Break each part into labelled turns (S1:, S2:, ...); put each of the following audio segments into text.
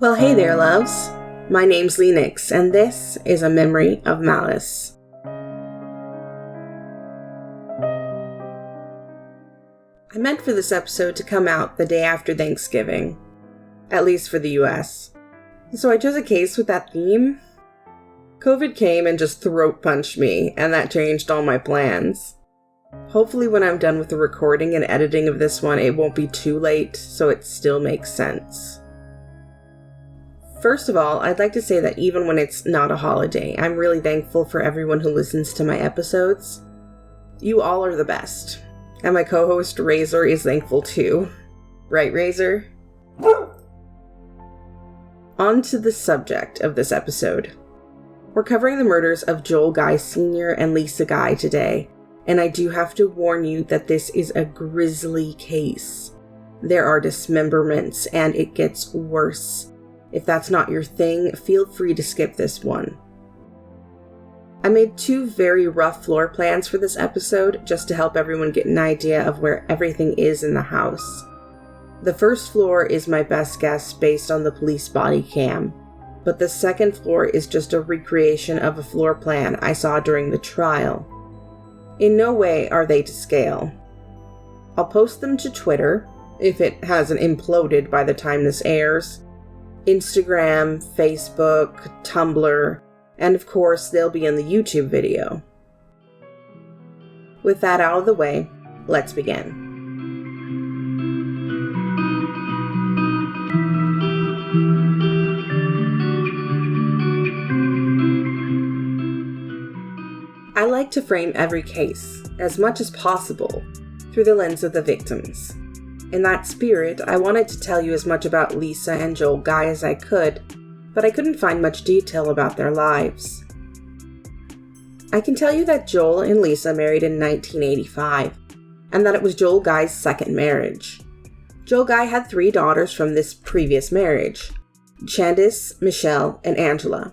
S1: Well, hey there, loves. My name's Lenix, and this is A Memory of Malice. I meant for this episode to come out the day after Thanksgiving, at least for the US. So I chose a case with that theme. COVID came and just throat punched me, and that changed all my plans. Hopefully when I'm done with the recording and editing of this one, it won't be too late, so it still makes sense. First of all, I'd like to say that even when it's not a holiday, I'm really thankful for everyone who listens to my episodes. You all are the best. And my co-host, Razor, is thankful too. Right, Razor? On to the subject of this episode. We're covering the murders of Joel Guy Sr. and Lisa Guy today, and I do have to warn you that this is a grisly case. There are dismemberments, and it gets worse. If that's not your thing, feel free to skip this one. I made two very rough floor plans for this episode just to help everyone get an idea of where everything is in the house. The first floor is my best guess based on the police body cam, but the second floor is just a recreation of a floor plan I saw during the trial. In no way are they to scale. I'll post them to Twitter, if it hasn't imploded by the time this airs, Instagram, Facebook, Tumblr, and of course they'll be in the YouTube video. With that out of the way, let's begin. I like to frame every case, as much as possible, through the lens of the victims. In that spirit, I wanted to tell you as much about Lisa and Joel Guy as I could, but I couldn't find much detail about their lives. I can tell you that Joel and Lisa married in 1985, and that it was Joel Guy's second marriage. Joel Guy had 3 daughters from this previous marriage: Candace, Michelle, and Angela.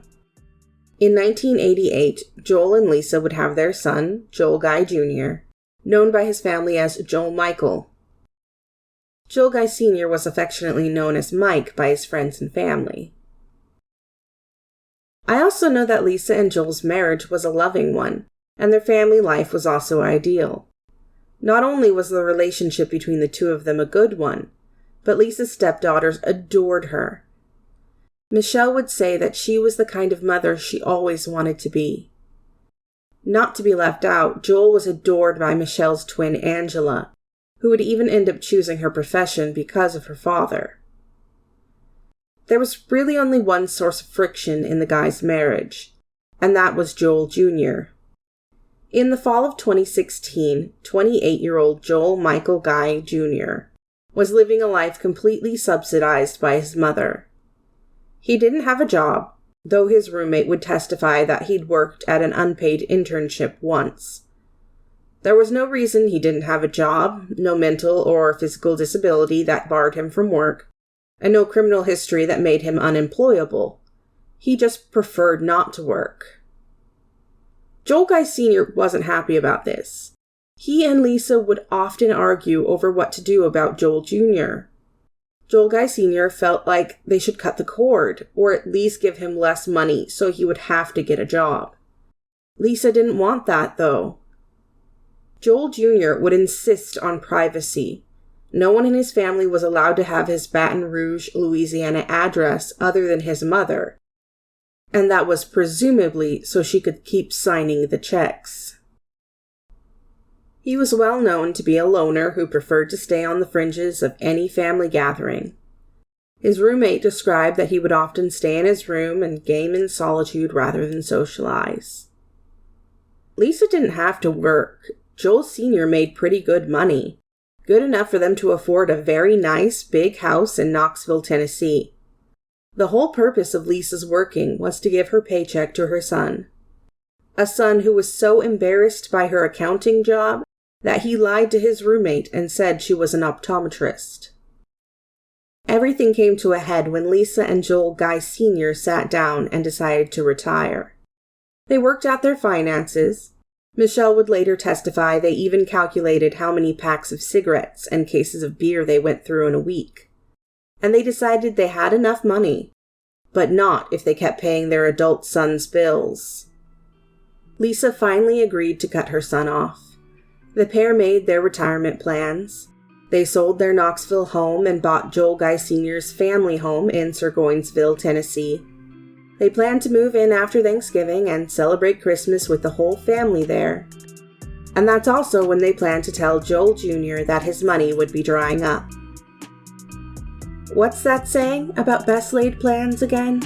S1: In 1988, Joel and Lisa would have their son, Joel Guy Jr., known by his family as Joel Michael. Joel Guy Sr. was affectionately known as Mike by his friends and family. I also know that Lisa and Joel's marriage was a loving one, and their family life was also ideal. Not only was the relationship between the two of them a good one, but Lisa's stepdaughters adored her. Michelle would say that she was the kind of mother she always wanted to be. Not to be left out, Joel was adored by Michelle's twin Angela, who would even end up choosing her profession because of her father. There was really only one source of friction in the Guys' marriage, and that was Joel Jr. In the fall of 2016, 28-year-old Joel Michael Guy Jr. was living a life completely subsidized by his mother. He didn't have a job, though his roommate would testify that he'd worked at an unpaid internship once. There was no reason he didn't have a job, no mental or physical disability that barred him from work, and no criminal history that made him unemployable. He just preferred not to work. Joel Guy Sr. wasn't happy about this. He and Lisa would often argue over what to do about Joel Jr. Joel Guy Sr. felt like they should cut the cord, or at least give him less money so he would have to get a job. Lisa didn't want that, though. Joel Jr. would insist on privacy. No one in his family was allowed to have his Baton Rouge, Louisiana address other than his mother, and that was presumably so she could keep signing the checks. He was well known to be a loner who preferred to stay on the fringes of any family gathering. His roommate described that he would often stay in his room and game in solitude rather than socialize. Lisa didn't have to work. Joel Sr. made pretty good money, good enough for them to afford a very nice, big house in Knoxville, Tennessee. The whole purpose of Lisa's working was to give her paycheck to her son. A son who was so embarrassed by her accounting job that he lied to his roommate and said she was an optometrist. Everything came to a head when Lisa and Joel Guy Sr. sat down and decided to retire. They worked out their finances. Michelle would later testify they even calculated how many packs of cigarettes and cases of beer they went through in a week. And they decided they had enough money, but not if they kept paying their adult son's bills. Lisa finally agreed to cut her son off. The pair made their retirement plans. They sold their Knoxville home and bought Joel Guy Sr.'s family home in Burgonsville, Tennessee. They planned to move in after Thanksgiving and celebrate Christmas with the whole family there. And that's also when they planned to tell Joel Jr. that his money would be drying up. What's that saying about best laid plans again?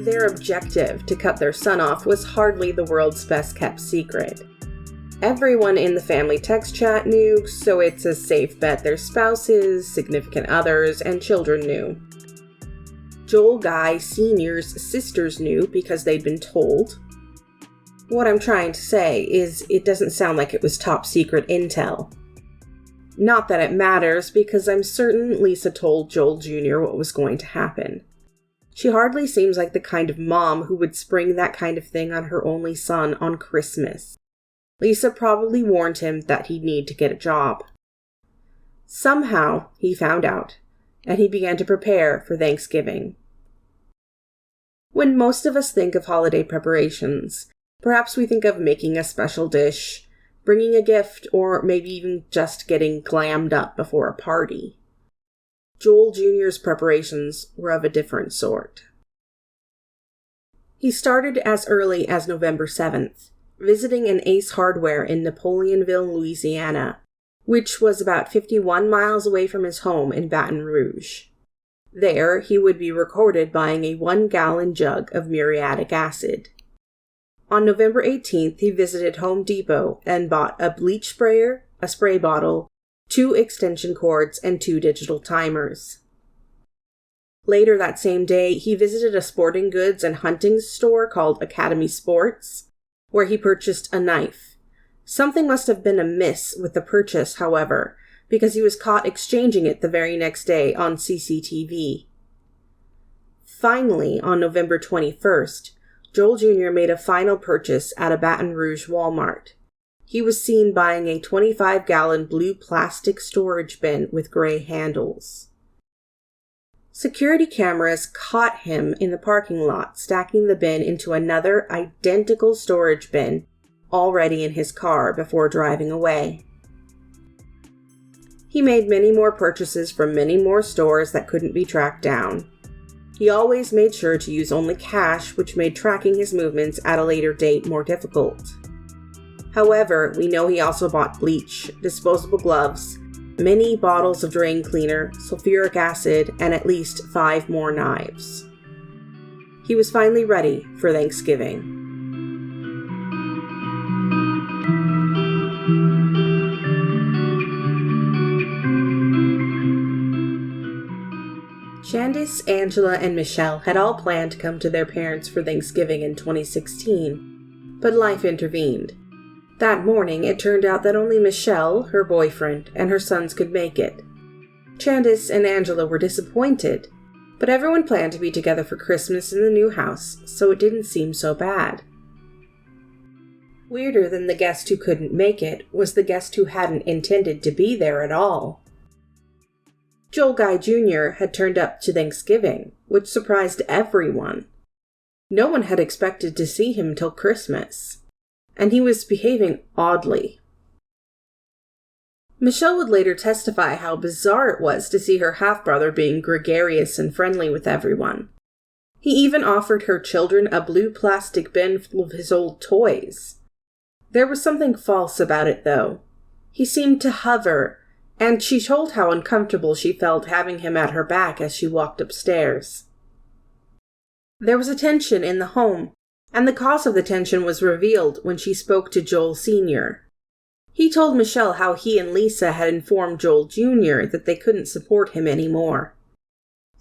S1: Their objective to cut their son off was hardly the world's best kept secret. Everyone in the family text chat knew, so it's a safe bet their spouses, significant others, and children knew. Joel Guy Sr.'s sisters knew because they'd been told. What I'm trying to say is it doesn't sound like it was top secret intel. Not that it matters, because I'm certain Lisa told Joel Jr. what was going to happen. She hardly seems like the kind of mom who would spring that kind of thing on her only son on Christmas. Lisa probably warned him that he'd need to get a job. Somehow, he found out, and he began to prepare for Thanksgiving. When most of us think of holiday preparations, perhaps we think of making a special dish, bringing a gift, or maybe even just getting glammed up before a party. Joel Jr.'s preparations were of a different sort. He started as early as November 7th, visiting an Ace Hardware in Napoleonville, Louisiana, which was about 51 miles away from his home in Baton Rouge. There, he would be recorded buying a 1-gallon jug of muriatic acid. On November 18th, he visited Home Depot and bought a bleach sprayer, a spray bottle, 2 extension cords, and 2 digital timers. Later that same day, he visited a sporting goods and hunting store called Academy Sports, where he purchased a knife. Something must have been amiss with the purchase, however, because he was caught exchanging it the very next day on CCTV. Finally, on November 21st, Joel Jr. made a final purchase at a Baton Rouge Walmart. He was seen buying a 25-gallon blue plastic storage bin with gray handles. Security cameras caught him in the parking lot, stacking the bin into another identical storage bin already in his car before driving away. He made many more purchases from many more stores that couldn't be tracked down. He always made sure to use only cash, which made tracking his movements at a later date more difficult. However, we know he also bought bleach, disposable gloves, many bottles of drain cleaner, sulfuric acid, and at least 5 more knives. He was finally ready for Thanksgiving. Candace, Angela, and Michelle had all planned to come to their parents for Thanksgiving in 2016, but life intervened. That morning, it turned out that only Michelle, her boyfriend, and her sons could make it. Candace and Angela were disappointed, but everyone planned to be together for Christmas in the new house, so it didn't seem so bad. Weirder than the guest who couldn't make it was the guest who hadn't intended to be there at all. Joel Guy Jr. had turned up to Thanksgiving, which surprised everyone. No one had expected to see him till Christmas, and he was behaving oddly. Michelle would later testify how bizarre it was to see her half-brother being gregarious and friendly with everyone. He even offered her children a blue plastic bin full of his old toys. There was something false about it, though. He seemed to hover, and she told how uncomfortable she felt having him at her back as she walked upstairs. There was a tension in the home, and the cause of the tension was revealed when she spoke to Joel Sr. He told Michelle how he and Lisa had informed Joel Jr. that they couldn't support him anymore.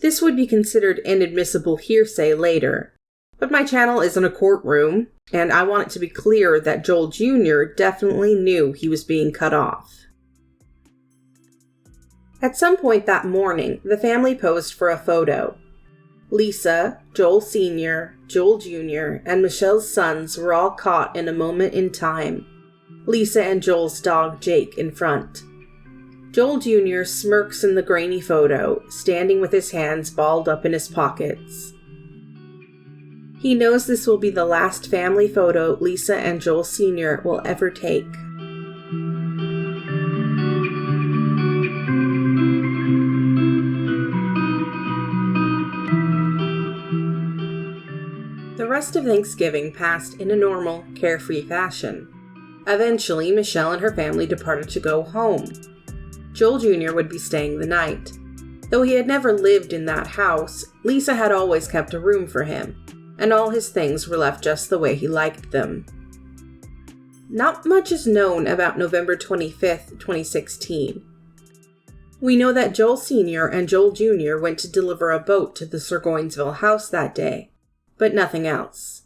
S1: This would be considered inadmissible hearsay later, but my channel isn't a courtroom, and I want it to be clear that Joel Jr. definitely knew he was being cut off. At some point that morning, the family posed for a photo. Lisa, Joel Sr., Joel Jr., and Michelle's sons were all caught in a moment in time, Lisa and Joel's dog Jake in front. Joel Jr. smirks in the grainy photo, standing with his hands balled up in his pockets. He knows this will be the last family photo Lisa and Joel Sr. will ever take. The rest of Thanksgiving passed in a normal, carefree fashion. Eventually, Michelle and her family departed to go home. Joel Jr. would be staying the night. Though he had never lived in that house, Lisa had always kept a room for him, and all his things were left just the way he liked them. Not much is known about November 25th, 2016. We know that Joel Sr. and Joel Jr. went to deliver a boat to the Surgoinsville house that day, but nothing else.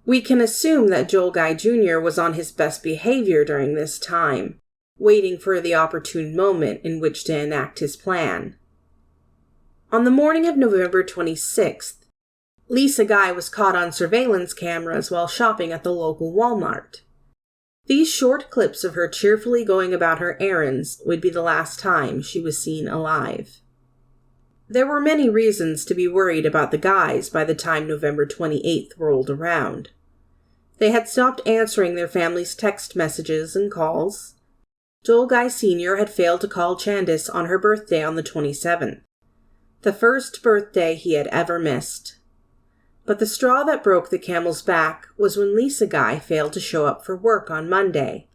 S1: We can assume that Joel Guy Jr. was on his best behavior during this time, waiting for the opportune moment in which to enact his plan. On the morning of November 26th, Lisa Guy was caught on surveillance cameras while shopping at the local Walmart. These short clips of her cheerfully going about her errands would be the last time she was seen alive. There were many reasons to be worried about the Guys by the time November 28th rolled around. They had stopped answering their family's text messages and calls. Joel Guy Sr. had failed to call Candace on her birthday on the 27th, the first birthday he had ever missed. But the straw that broke the camel's back was when Lisa Guy failed to show up for work on Monday.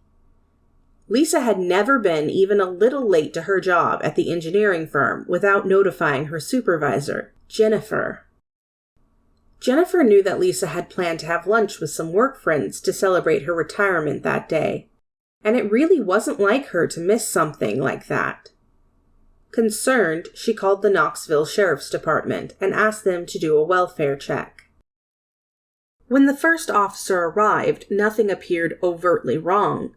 S1: Lisa had never been even a little late to her job at the engineering firm without notifying her supervisor, Jennifer. Jennifer knew that Lisa had planned to have lunch with some work friends to celebrate her retirement that day, and it really wasn't like her to miss something like that. Concerned, she called the Knoxville Sheriff's Department and asked them to do a welfare check. When the first officer arrived, nothing appeared overtly wrong.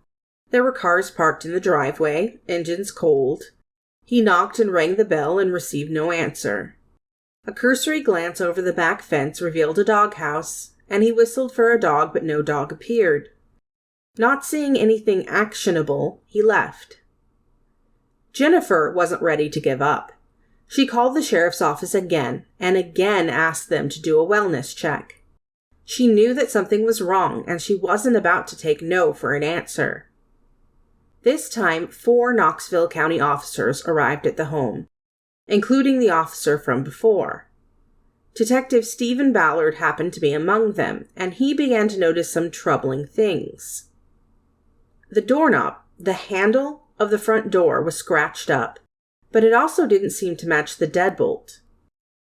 S1: There were cars parked in the driveway, engines cold. He knocked and rang the bell and received no answer. A cursory glance over the back fence revealed a doghouse, and he whistled for a dog, but no dog appeared. Not seeing anything actionable, he left. Jennifer wasn't ready to give up. She called the sheriff's office again, and again asked them to do a wellness check. She knew that something was wrong, and she wasn't about to take no for an answer. This time, 4 Knoxville County officers arrived at the home, including the officer from before. Detective Stephen Ballard happened to be among them, and he began to notice some troubling things. The doorknob, the handle of the front door, was scratched up, but it also didn't seem to match the deadbolt.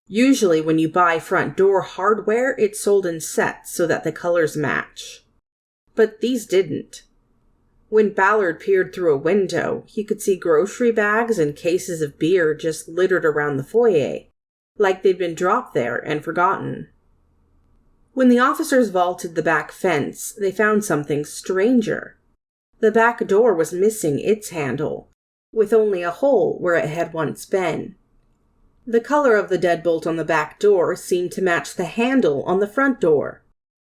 S1: Usually when you buy front door hardware, it's sold in sets so that the colors match. But these didn't. When Ballard peered through a window, he could see grocery bags and cases of beer just littered around the foyer, like they'd been dropped there and forgotten. When the officers vaulted the back fence, they found something stranger. The back door was missing its handle, with only a hole where it had once been. The color of the deadbolt on the back door seemed to match the handle on the front door.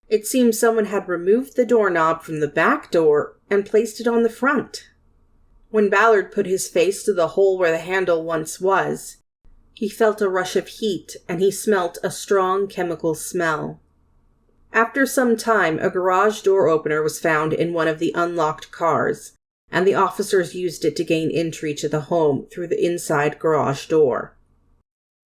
S1: It seemed someone had removed the doorknob from the back door and placed it on the front. When Ballard put his face to the hole where the handle once was, he felt a rush of heat and he smelt a strong chemical smell. After some time, a garage door opener was found in one of the unlocked cars, and the officers used it to gain entry to the home through the inside garage door.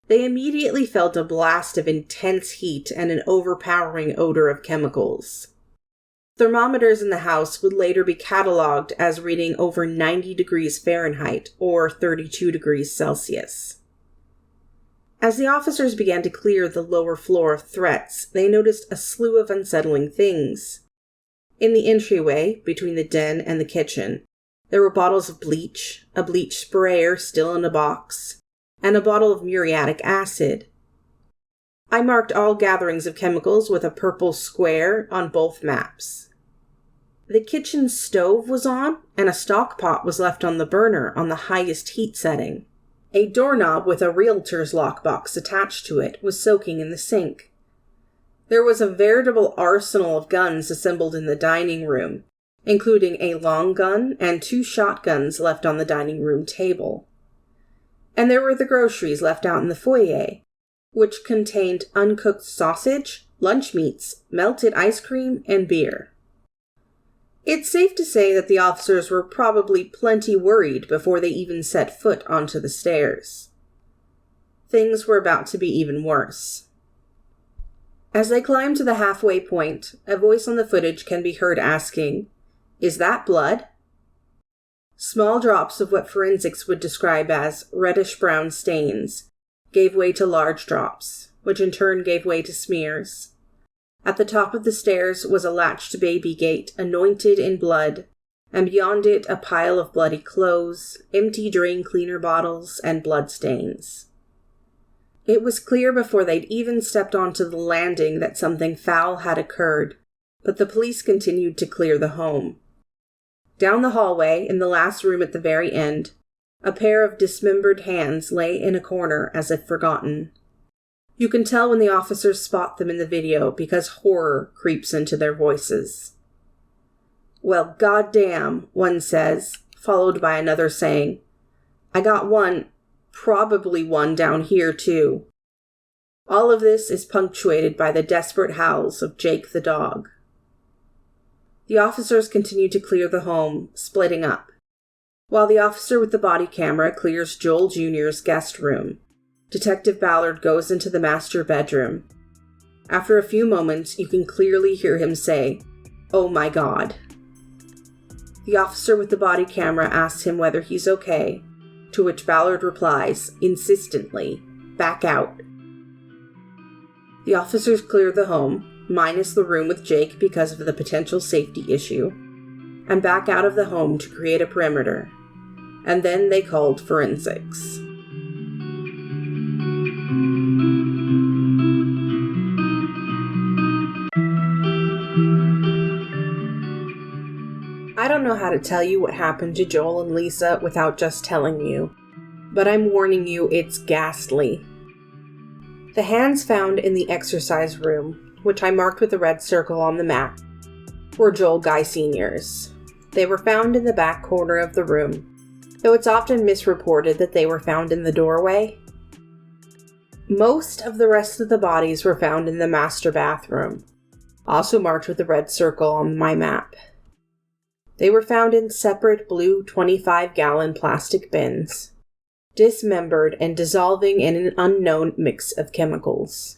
S1: They immediately felt a blast of intense heat and an overpowering odor of chemicals. Thermometers in the house would later be cataloged as reading over 90 degrees Fahrenheit or 32 degrees Celsius. As the officers began to clear the lower floor of threats, they noticed a slew of unsettling things. In the entryway, between the den and the kitchen, there were bottles of bleach, a bleach sprayer still in a box, and a bottle of muriatic acid. I marked all gatherings of chemicals with a purple square on both maps. The kitchen stove was on, and a stock pot was left on the burner on the highest heat setting. A doorknob with a realtor's lockbox attached to it was soaking in the sink. There was a veritable arsenal of guns assembled in the dining room, including a long gun and 2 shotguns left on the dining room table. And there were the groceries left out in the foyer, which contained uncooked sausage, lunch meats, melted ice cream, and beer. It's safe to say that the officers were probably plenty worried before they even set foot onto the stairs. Things were about to be even worse. As they climbed to the halfway point, a voice on the footage can be heard asking, "Is that blood?" Small drops of what forensics would describe as reddish-brown stains gave way to large drops, which in turn gave way to smears. At the top of the stairs was a latched baby gate anointed in blood, and beyond it a pile of bloody clothes, empty drain cleaner bottles, and bloodstains. It was clear before they'd even stepped onto the landing that something foul had occurred, but the police continued to clear the home. Down the hallway, in the last room at the very end, a pair of dismembered hands lay in a corner as if forgotten. You can tell when the officers spot them in the video because horror creeps into their voices. "Well, goddamn," one says, followed by another saying, "I got one, probably one down here too." All of this is punctuated by the desperate howls of Jake the dog. The officers continue to clear the home, splitting up. While the officer with the body camera clears Joel Jr.'s guest room, Detective Ballard goes into the master bedroom. After a few moments, you can clearly hear him say, "Oh my God." The officer with the body camera asks him whether he's okay, to which Ballard replies, insistently, "Back out." The officers clear the home, minus the room with Jake because of the potential safety issue, and back out of the home to create a perimeter. And then they called forensics. I don't know how to tell you what happened to Joel and Lisa without just telling you, but I'm warning you, it's ghastly. The hands found in the exercise room, which I marked with a red circle on the map, were Joel Guy Sr.'s. They were found in the back corner of the room, though it's often misreported that they were found in the doorway. Most of the rest of the bodies were found in the master bathroom, also marked with a red circle on my map. They were found in separate blue 25-gallon plastic bins, dismembered and dissolving in an unknown mix of chemicals.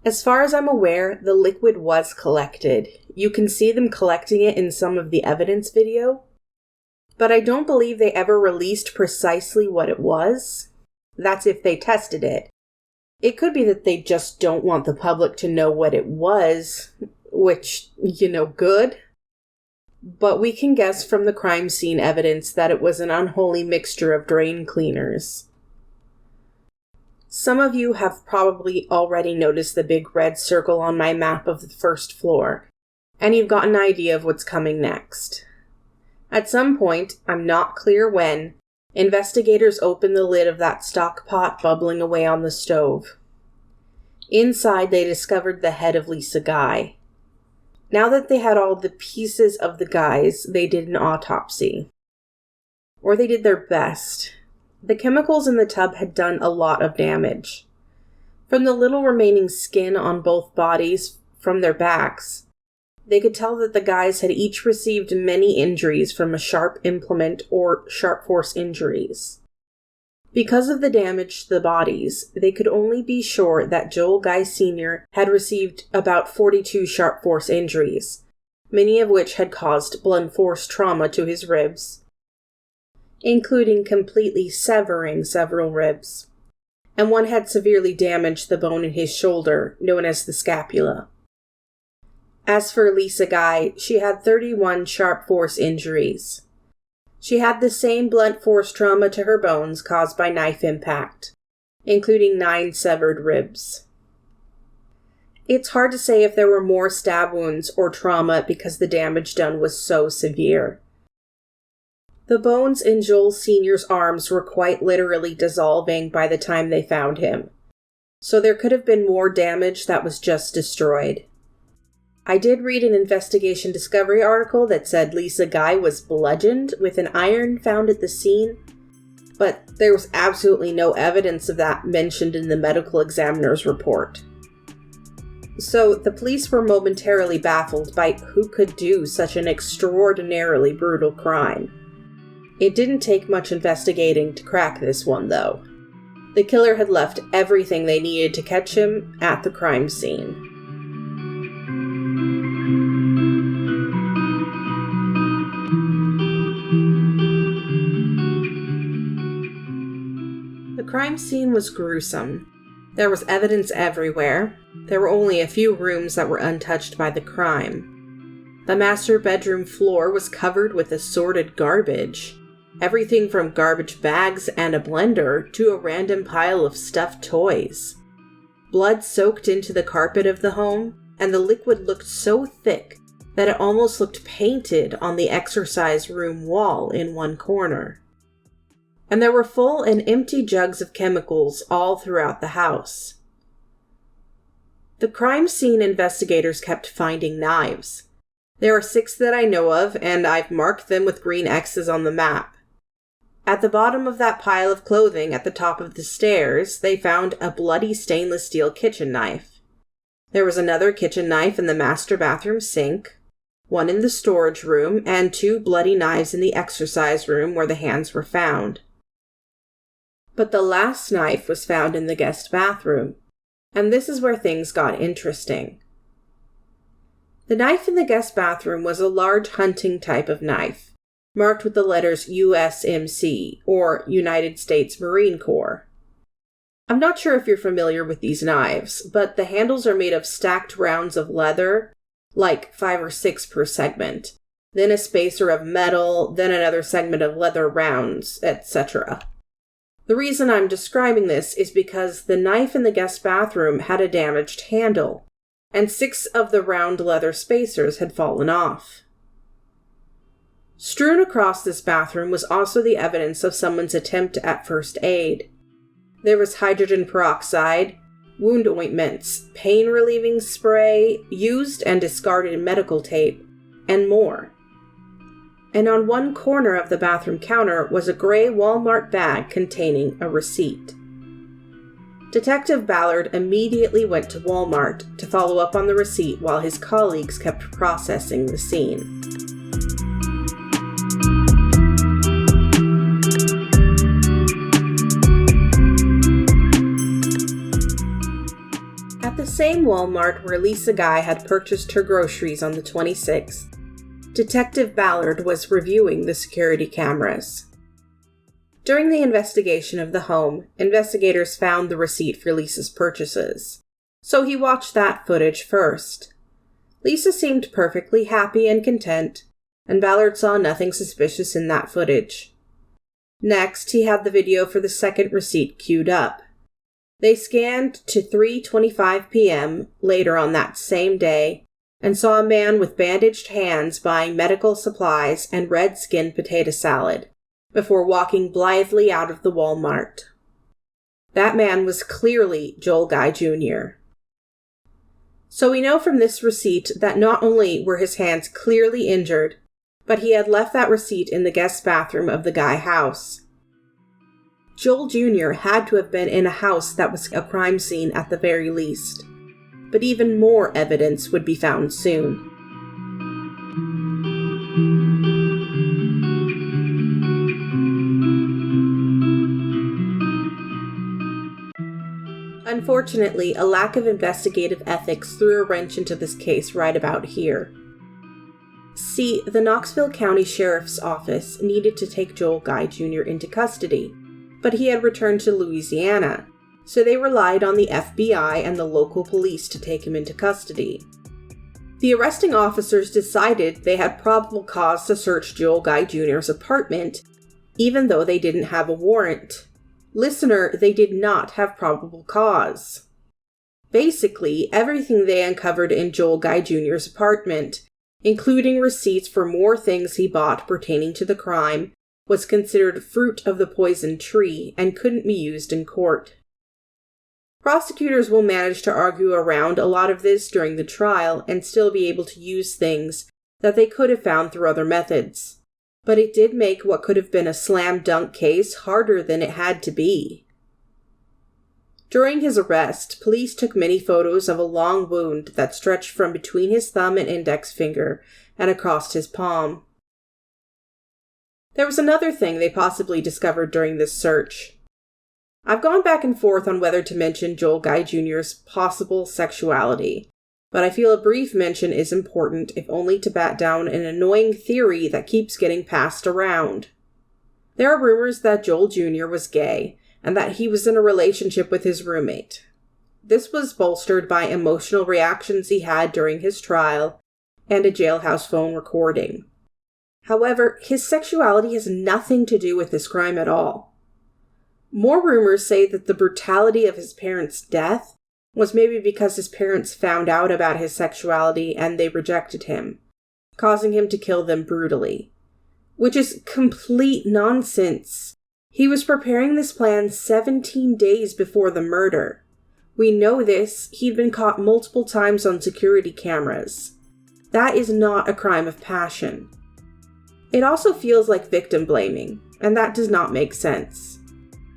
S1: As far as I'm aware, the liquid was collected. You can see them collecting it in some of the evidence video, but I don't believe they ever released precisely what it was. That's if they tested it. It could be that they just don't want the public to know what it was, which, good. But we can guess from the crime scene evidence that it was an unholy mixture of drain cleaners. Some of you have probably already noticed the big red circle on my map of the first floor, and you've got an idea of what's coming next. At some point, I'm not clear when, investigators open the lid of that stock pot bubbling away on the stove. Inside, they discovered the head of Lisa Guy. Now that they had all the pieces of the guys, they did an autopsy. Or they did their best. The chemicals in the tub had done a lot of damage. From the little remaining skin on both bodies from their backs, they could tell that the guys had each received many injuries from a sharp implement or sharp force injuries. Because of the damage to the bodies, they could only be sure that Joel Guy Sr. had received about 42 sharp force injuries, many of which had caused blunt force trauma to his ribs, including completely severing several ribs, and one had severely damaged the bone in his shoulder, known as the scapula. As for Lisa Guy, she had 31 sharp force injuries. She had the same blunt force trauma to her bones caused by knife impact, including 9 severed ribs. It's hard to say if there were more stab wounds or trauma because the damage done was so severe. The bones in Joel Sr.'s arms were quite literally dissolving by the time they found him, so there could have been more damage that was just destroyed. I did read an Investigation Discovery article that said Lisa Guy was bludgeoned with an iron found at the scene, but there was absolutely no evidence of that mentioned in the medical examiner's report. So the police were momentarily baffled by who could do such an extraordinarily brutal crime. It didn't take much investigating to crack this one, though. The killer had left everything they needed to catch him at the crime scene. The crime scene was gruesome. There was evidence everywhere. There were only a few rooms that were untouched by the crime. The master bedroom floor was covered with assorted garbage. Everything from garbage bags and a blender to a random pile of stuffed toys. Blood soaked into the carpet of the home, and the liquid looked so thick that it almost looked painted on the exercise room wall in one corner. And there were full and empty jugs of chemicals all throughout the house. The crime scene investigators kept finding knives. There are 6 that I know of, and I've marked them with green X's on the map. At the bottom of that pile of clothing at the top of the stairs, they found a bloody stainless steel kitchen knife. There was another kitchen knife in the master bathroom sink, one in the storage room, and 2 bloody knives in the exercise room where the hands were found. But the last knife was found in the guest bathroom, and this is where things got interesting. The knife in the guest bathroom was a large hunting type of knife, marked with the letters USMC, or United States Marine Corps. I'm not sure if you're familiar with these knives, but the handles are made of stacked rounds of leather, like 5 or 6 per segment, then a spacer of metal, then another segment of leather rounds, etc. The reason I'm describing this is because the knife in the guest bathroom had a damaged handle, and 6 of the round leather spacers had fallen off. Strewn across this bathroom was also the evidence of someone's attempt at first aid. There was hydrogen peroxide, wound ointments, pain-relieving spray, used and discarded medical tape, and more. And on one corner of the bathroom counter was a gray Walmart bag containing a receipt. Detective Ballard immediately went to Walmart to follow up on the receipt while his colleagues kept processing the scene. At the same Walmart where Lisa Guy had purchased her groceries on the 26th, Detective Ballard was reviewing the security cameras. During the investigation of the home, investigators found the receipt for Lisa's purchases, so he watched that footage first. Lisa seemed perfectly happy and content, and Ballard saw nothing suspicious in that footage. Next, he had the video for the second receipt queued up. They scanned to 3:25 p.m. later on that same day, and saw a man with bandaged hands buying medical supplies and red-skinned potato salad, before walking blithely out of the Walmart. That man was clearly Joel Guy Jr. So we know from this receipt that not only were his hands clearly injured, but he had left that receipt in the guest bathroom of the Guy house. Joel Jr. had to have been in a house that was a crime scene at the very least. But even more evidence would be found soon. Unfortunately, a lack of investigative ethics threw a wrench into this case right about here. See, the Knoxville County Sheriff's Office needed to take Joel Guy Jr. into custody, but he had returned to Louisiana, so they relied on the FBI and the local police to take him into custody. The arresting officers decided they had probable cause to search Joel Guy Jr.'s apartment, even though they didn't have a warrant. Listener, they did not have probable cause. Basically, everything they uncovered in Joel Guy Jr.'s apartment, including receipts for more things he bought pertaining to the crime, was considered fruit of the poison tree and couldn't be used in court. Prosecutors will manage to argue around a lot of this during the trial and still be able to use things that they could have found through other methods. But it did make what could have been a slam dunk case harder than it had to be. During his arrest, police took many photos of a long wound that stretched from between his thumb and index finger and across his palm. There was another thing they possibly discovered during this search. I've gone back and forth on whether to mention Joel Guy Jr.'s possible sexuality, but I feel a brief mention is important, if only to bat down an annoying theory that keeps getting passed around. There are rumors that Joel Jr. was gay, and that he was in a relationship with his roommate. This was bolstered by emotional reactions he had during his trial and a jailhouse phone recording. However, his sexuality has nothing to do with this crime at all. More rumors say that the brutality of his parents' death was maybe because his parents found out about his sexuality and they rejected him, causing him to kill them brutally. Which is complete nonsense. He was preparing this plan 17 days before the murder. We know this. He'd been caught multiple times on security cameras. That is not a crime of passion. It also feels like victim blaming, and that does not make sense.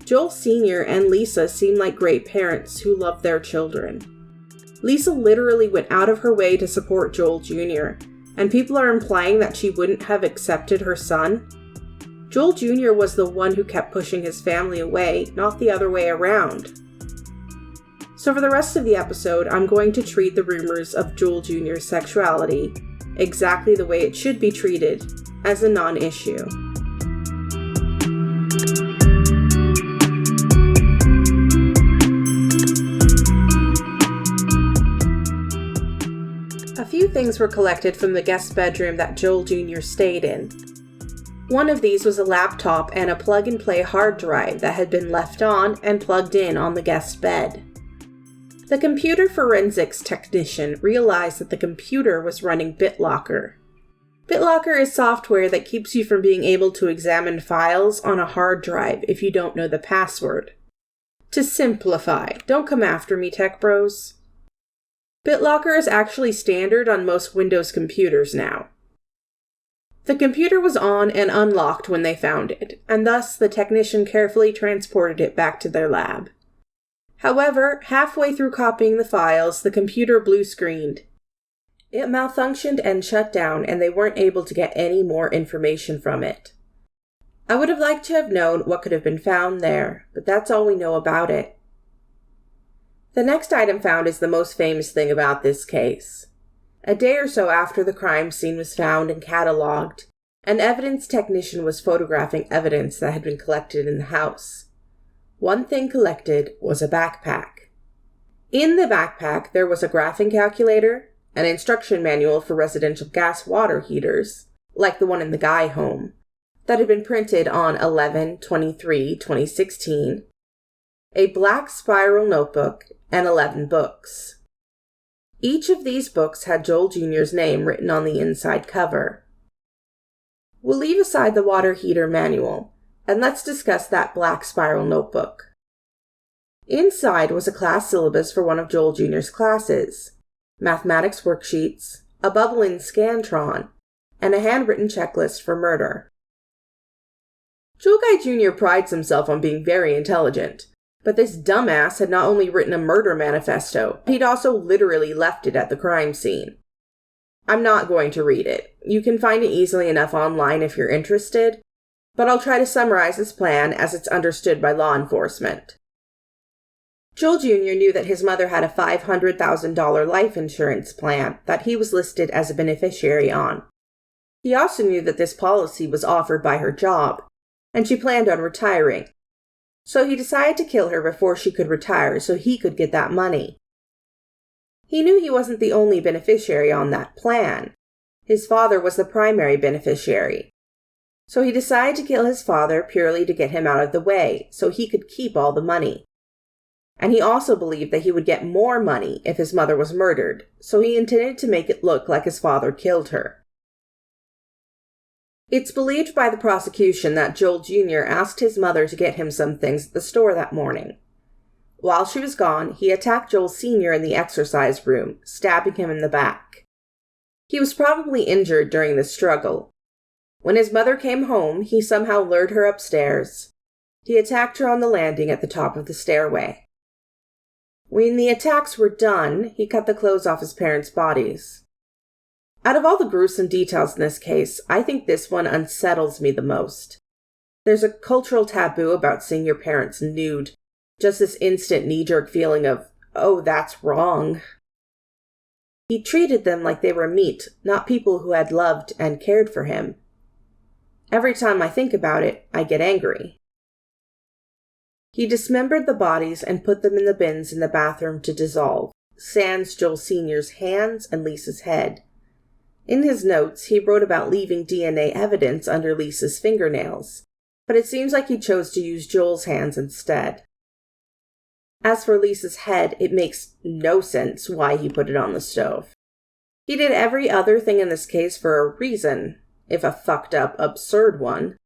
S1: Joel Sr. and Lisa seem like great parents who love their children. Lisa literally went out of her way to support Joel Jr., and people are implying that she wouldn't have accepted her son. Joel Jr. was the one who kept pushing his family away, not the other way around. So for the rest of the episode, I'm going to treat the rumors of Joel Jr.'s sexuality exactly the way it should be treated, as a non-issue. A few things were collected from the guest bedroom that Joel Jr. stayed in. One of these was a laptop and a plug-and-play hard drive that had been left on and plugged in on the guest bed. The computer forensics technician realized that the computer was running BitLocker. BitLocker is software that keeps you from being able to examine files on a hard drive if you don't know the password. To simplify, don't come after me, tech bros. BitLocker is actually standard on most Windows computers now. The computer was on and unlocked when they found it, and thus the technician carefully transported it back to their lab. However, halfway through copying the files, the computer blue-screened. It malfunctioned and shut down, and they weren't able to get any more information from it. I would have liked to have known what could have been found there, but that's all we know about it. The next item found is the most famous thing about this case. A day or so after the crime scene was found and cataloged, an evidence technician was photographing evidence that had been collected in the house. One thing collected was a backpack. In the backpack, there was a graphing calculator, an instruction manual for residential gas water heaters, like the one in the Guy home, that had been printed on 11/23/2016, a black spiral notebook, and 11 books. Each of these books had Joel Jr.'s name written on the inside cover. We'll leave aside the water heater manual, and let's discuss that black spiral notebook. Inside was a class syllabus for one of Joel Jr.'s classes, mathematics worksheets, a bubble in Scantron, and a handwritten checklist for murder. Joel Guy Jr. prides himself on being very intelligent, but this dumbass had not only written a murder manifesto, he'd also literally left it at the crime scene. I'm not going to read it. You can find it easily enough online if you're interested, but I'll try to summarize his plan as it's understood by law enforcement. Joel Jr. knew that his mother had a $500,000 life insurance plan that he was listed as a beneficiary on. He also knew that this policy was offered by her job, and she planned on retiring. So he decided to kill her before she could retire so he could get that money. He knew he wasn't the only beneficiary on that plan. His father was the primary beneficiary. So he decided to kill his father purely to get him out of the way so he could keep all the money. And he also believed that he would get more money if his mother was murdered, so he intended to make it look like his father killed her. It's believed by the prosecution that Joel Jr. asked his mother to get him some things at the store that morning. While she was gone, he attacked Joel Sr. in the exercise room, stabbing him in the back. He was probably injured during the struggle. When his mother came home, he somehow lured her upstairs. He attacked her on the landing at the top of the stairway. When the attacks were done, he cut the clothes off his parents' bodies. Out of all the gruesome details in this case, I think this one unsettles me the most. There's a cultural taboo about seeing your parents nude. Just this instant knee-jerk feeling of, oh, that's wrong. He treated them like they were meat, not people who had loved and cared for him. Every time I think about it, I get angry. He dismembered the bodies and put them in the bins in the bathroom to dissolve, sans Joel Sr.'s hands and Lisa's head. In his notes, he wrote about leaving DNA evidence under Lisa's fingernails, but it seems like he chose to use Joel's hands instead. As for Lisa's head, it makes no sense why he put it on the stove. He did every other thing in this case for a reason, if a fucked up, absurd one.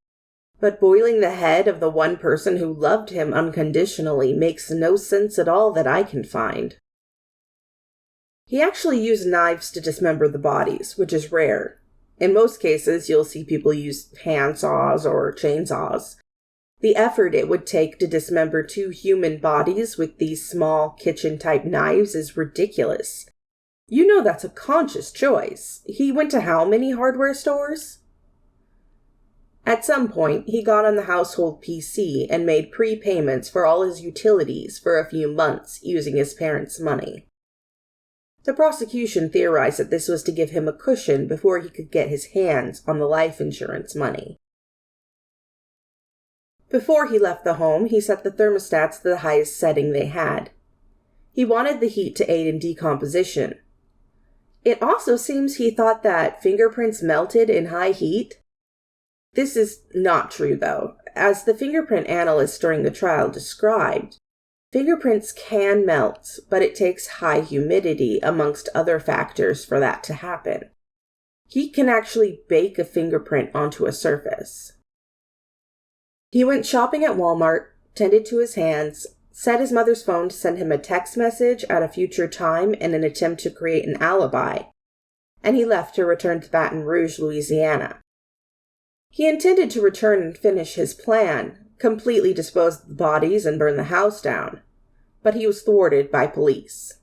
S1: But boiling the head of the one person who loved him unconditionally makes no sense at all that I can find. He actually used knives to dismember the bodies, which is rare. In most cases, you'll see people use handsaws or chainsaws. The effort it would take to dismember 2 human bodies with these small kitchen-type knives is ridiculous. You know that's a conscious choice. He went to how many hardware stores? At some point, he got on the household PC and made prepayments for all his utilities for a few months using his parents' money. The prosecution theorized that this was to give him a cushion before he could get his hands on the life insurance money. Before he left the home, he set the thermostats to the highest setting they had. He wanted the heat to aid in decomposition. It also seems he thought that fingerprints melted in high heat. This is not true, though. As the fingerprint analyst during the trial described, fingerprints can melt, but it takes high humidity, amongst other factors, for that to happen. Heat can actually bake a fingerprint onto a surface. He went shopping at Walmart, tended to his hands, set his mother's phone to send him a text message at a future time in an attempt to create an alibi, and he left to return to Baton Rouge, Louisiana. He intended to return and finish his plan, completely dispose of the bodies and burn the house down, but he was thwarted by police.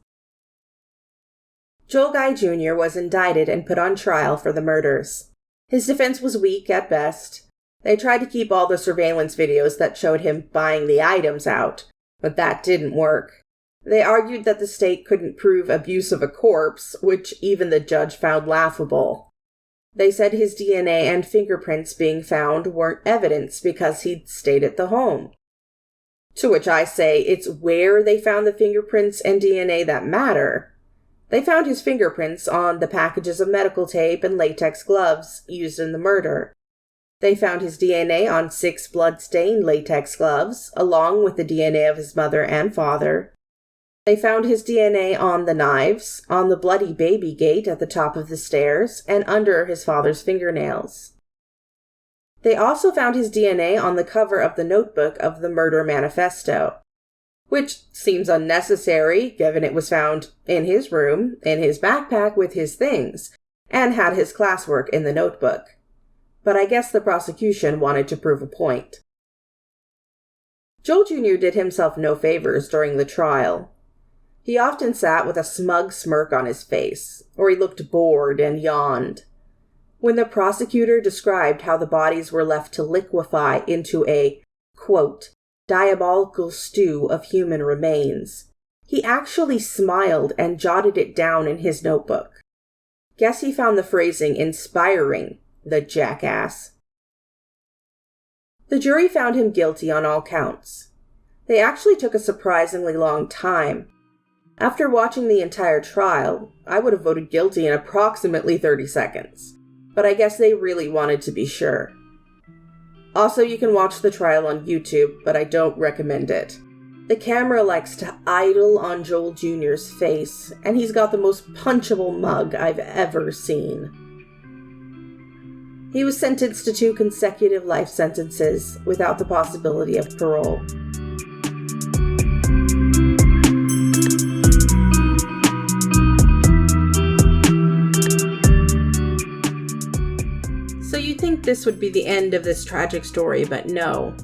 S1: Joel Guy Jr. was indicted and put on trial for the murders. His defense was weak at best. They tried to keep all the surveillance videos that showed him buying the items out, but that didn't work. They argued that the state couldn't prove abuse of a corpse, which even the judge found laughable. They said his DNA and fingerprints being found weren't evidence because he'd stayed at the home. To which I say it's where they found the fingerprints and DNA that matter. They found his fingerprints on the packages of medical tape and latex gloves used in the murder. They found his DNA on 6 blood-stained latex gloves, along with the DNA of his mother and father. They found his DNA on the knives, on the bloody baby gate at the top of the stairs, and under his father's fingernails. They also found his DNA on the cover of the notebook of the murder manifesto, which seems unnecessary given it was found in his room, in his backpack with his things, and had his classwork in the notebook. But I guess the prosecution wanted to prove a point. Joel Jr. did himself no favors during the trial. He often sat with a smug smirk on his face, or he looked bored and yawned. When the prosecutor described how the bodies were left to liquefy into a, quote, diabolical stew of human remains, he actually smiled and jotted it down in his notebook. Guess he found the phrasing inspiring, the jackass. The jury found him guilty on all counts. They actually took a surprisingly long time. After watching the entire trial, I would have voted guilty in approximately 30 seconds, but I guess they really wanted to be sure. Also, you can watch the trial on YouTube, but I don't recommend it. The camera likes to idle on Joel Jr.'s face, and he's got the most punchable mug I've ever seen. He was sentenced to 2 consecutive life sentences without the possibility of parole. So you'd think this would be the end of this tragic story, but no.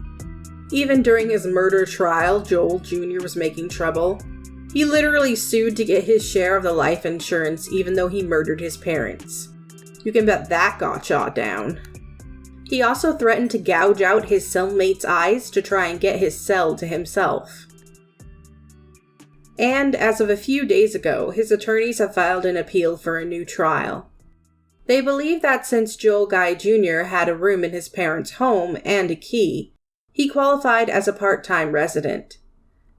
S1: Even during his murder trial, Joel Jr. was making trouble. He literally sued to get his share of the life insurance even though he murdered his parents. You can bet that got shot down. He also threatened to gouge out his cellmate's eyes to try and get his cell to himself. And as of a few days ago, his attorneys have filed an appeal for a new trial. They believe that since Joel Guy Jr. had a room in his parents' home and a key, he qualified as a part-time resident.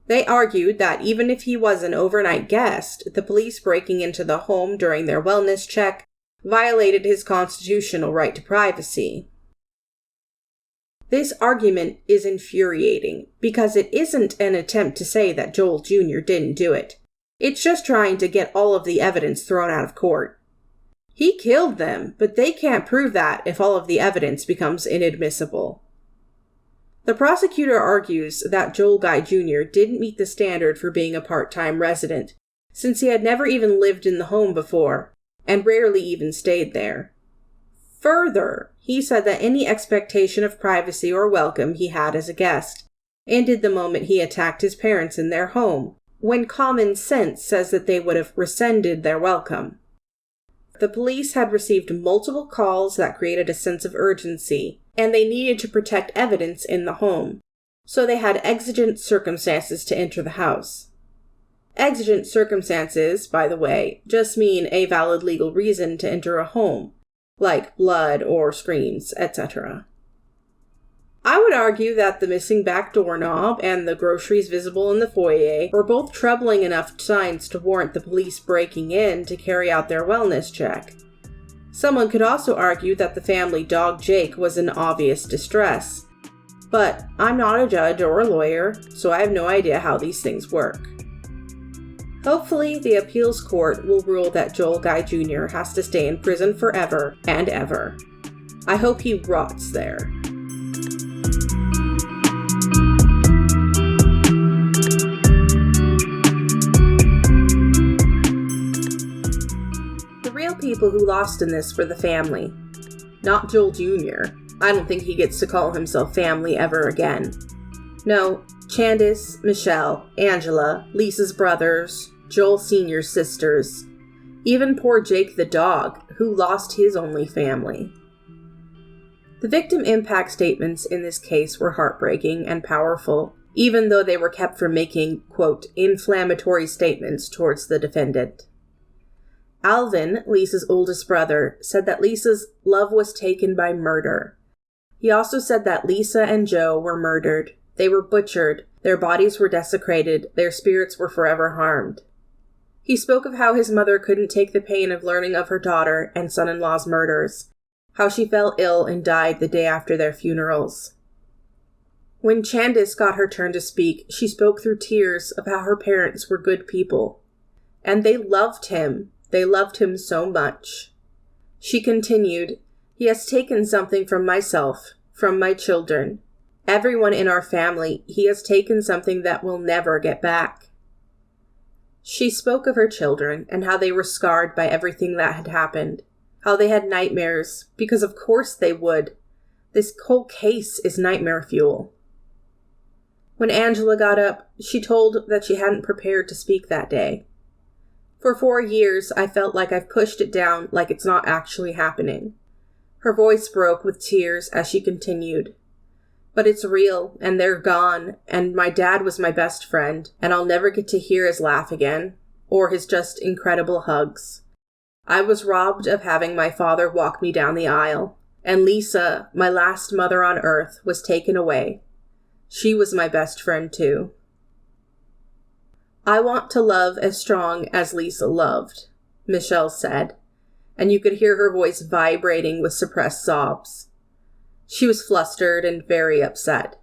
S1: They argued that even if he was an overnight guest, the police breaking into the home during their wellness check violated his constitutional right to privacy. This argument is infuriating because it isn't an attempt to say that Joel Jr. didn't do it. It's just trying to get all of the evidence thrown out of court. He killed them, but they can't prove that if all of the evidence becomes inadmissible. The prosecutor argues that Joel Guy Jr. didn't meet the standard for being a part-time resident, since he had never even lived in the home before, and rarely even stayed there. Further, he said that any expectation of privacy or welcome he had as a guest ended the moment he attacked his parents in their home, when common sense says that they would have rescinded their welcome. The police had received multiple calls that created a sense of urgency, and they needed to protect evidence in the home, so they had exigent circumstances to enter the house. Exigent circumstances, by the way, just mean a valid legal reason to enter a home, like blood or screams, etc. I would argue that the missing back doorknob and the groceries visible in the foyer were both troubling enough signs to warrant the police breaking in to carry out their wellness check. Someone could also argue that the family dog Jake was in obvious distress. But I'm not a judge or a lawyer, so I have no idea how these things work. Hopefully, the appeals court will rule that Joel Guy Jr. has to stay in prison forever and ever. I hope he rots there. The real people who lost in this were the family, not Joel Jr. I don't think he gets to call himself family ever again. No, Candace, Michelle, Angela, Lisa's brothers, Joel Sr.'s sisters, even poor Jake the dog, who lost his only family. The victim impact statements in this case were heartbreaking and powerful, even though they were kept from making, quote, inflammatory statements towards the defendant. Alvin, Lisa's oldest brother, said that Lisa's love was taken by murder. He also said that Lisa and Joe were murdered. They were butchered, their bodies were desecrated, their spirits were forever harmed. He spoke of how his mother couldn't take the pain of learning of her daughter and son-in-law's murders, how she fell ill and died the day after their funerals. When Candace got her turn to speak, she spoke through tears of how her parents were good people. And they loved him. They loved him so much. She continued, "He has taken something from myself, from my children. Everyone in our family, he has taken something that we'll never get back." She spoke of her children and how they were scarred by everything that had happened, how they had nightmares, because of course they would. This whole case is nightmare fuel. When Angela got up, she told that she hadn't prepared to speak that day. "For 4 years, I felt like I've pushed it down like it's not actually happening." Her voice broke with tears as she continued. "But it's real, and they're gone, and my dad was my best friend, and I'll never get to hear his laugh again, or his just incredible hugs. I was robbed of having my father walk me down the aisle, and Lisa, my last mother on earth, was taken away. She was my best friend too. I want to love as strong as Lisa loved," Michelle said, and you could hear her voice vibrating with suppressed sobs. She was flustered and very upset.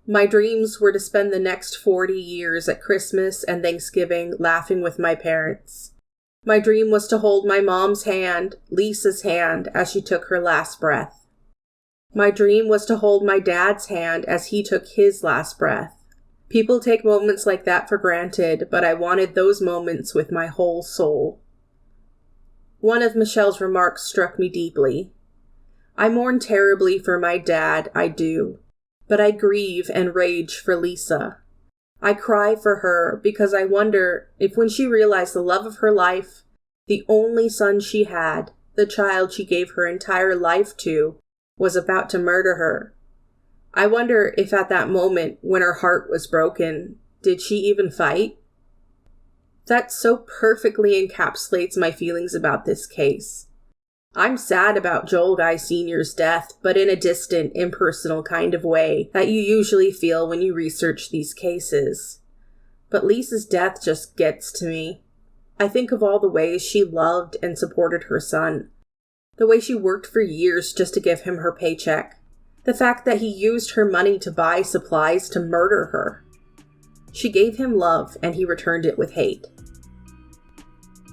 S1: "My dreams were to spend the next 40 years at Christmas and Thanksgiving laughing with my parents. My dream was to hold my mom's hand, Lisa's hand, as she took her last breath. My dream was to hold my dad's hand as he took his last breath. People take moments like that for granted, but I wanted those moments with my whole soul." One of Michelle's remarks struck me deeply. I mourn terribly for my dad, I do. But I grieve and rage for Lisa. I cry for her because I wonder if when she realized the love of her life, the only son she had, the child she gave her entire life to, was about to murder her. I wonder if at that moment when her heart was broken, did she even fight? That so perfectly encapsulates my feelings about this case. I'm sad about Joel Guy Sr.'s death, but in a distant, impersonal kind of way that you usually feel when you research these cases. But Lisa's death just gets to me. I think of all the ways she loved and supported her son. The way she worked for years just to give him her paycheck. The fact that he used her money to buy supplies to murder her. She gave him love, and he returned it with hate.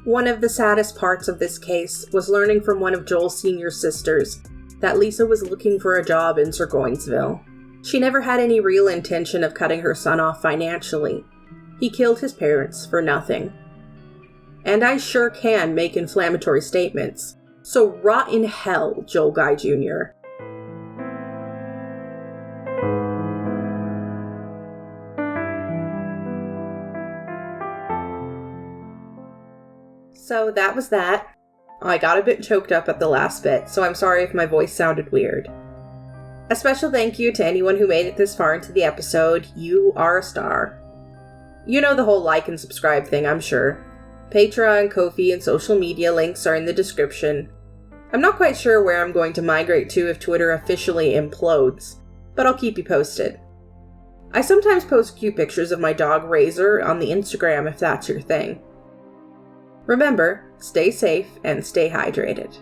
S1: One of the saddest parts of this case was learning from one of Joel Sr.'s sisters that Lisa was looking for a job in Surgoinsville. She never had any real intention of cutting her son off financially. He killed his parents for nothing. And I sure can make inflammatory statements, so rot in hell, Joel Guy Jr. So that was that. I got a bit choked up at the last bit, so I'm sorry if my voice sounded weird. A special thank you to anyone who made it this far into the episode. You are a star. You know the whole like and subscribe thing, I'm sure. Patreon, Ko-fi, and social media links are in the description. I'm not quite sure where I'm going to migrate to if Twitter officially implodes, but I'll keep you posted. I sometimes post cute pictures of my dog Razor on the Instagram if that's your thing. Remember, stay safe and stay hydrated.